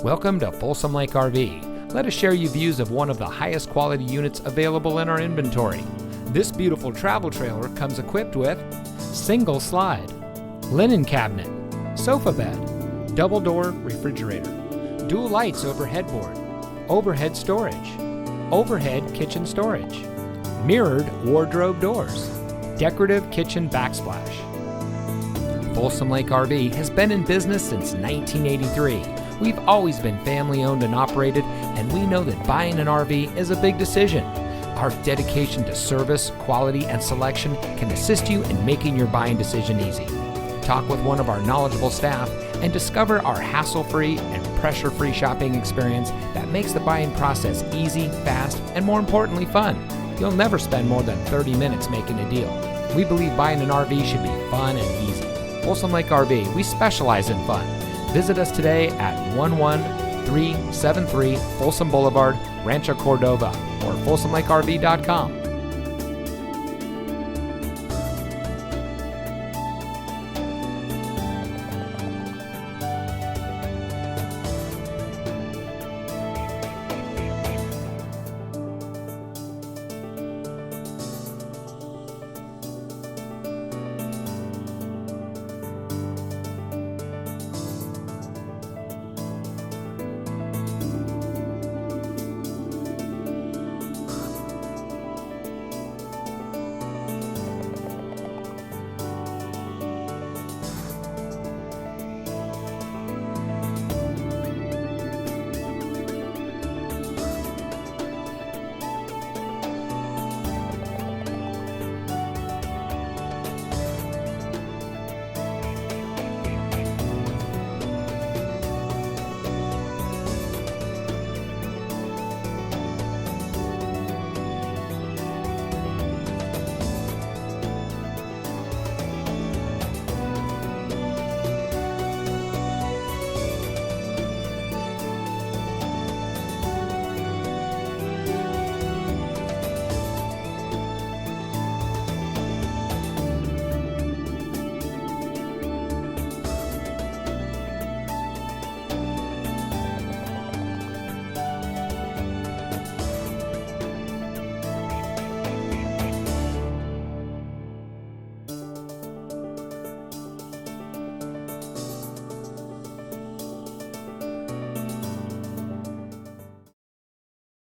Welcome to Folsom Lake RV. Let us share you views of one of the highest quality units available in our inventory. This beautiful travel trailer comes equipped with single slide, linen cabinet, sofa bed, double door refrigerator, dual lights over headboard, overhead storage, overhead kitchen storage, mirrored wardrobe doors, decorative kitchen backsplash. Folsom Lake RV has been in business since 1983. We've always been family owned and operated, and we know that buying an RV is a big decision. Our dedication to service, quality, and selection can assist you in making your buying decision easy. Talk with one of our knowledgeable staff and discover our hassle-free and pressure-free shopping experience that makes the buying process easy, fast, and more importantly, fun. You'll never spend more than 30 minutes making a deal. We believe buying an RV should be fun and easy. Folsom Lake RV, we specialize in fun. Visit us today at 11373 Folsom Blvd, Rancho Cordova, or folsomlakerv.com.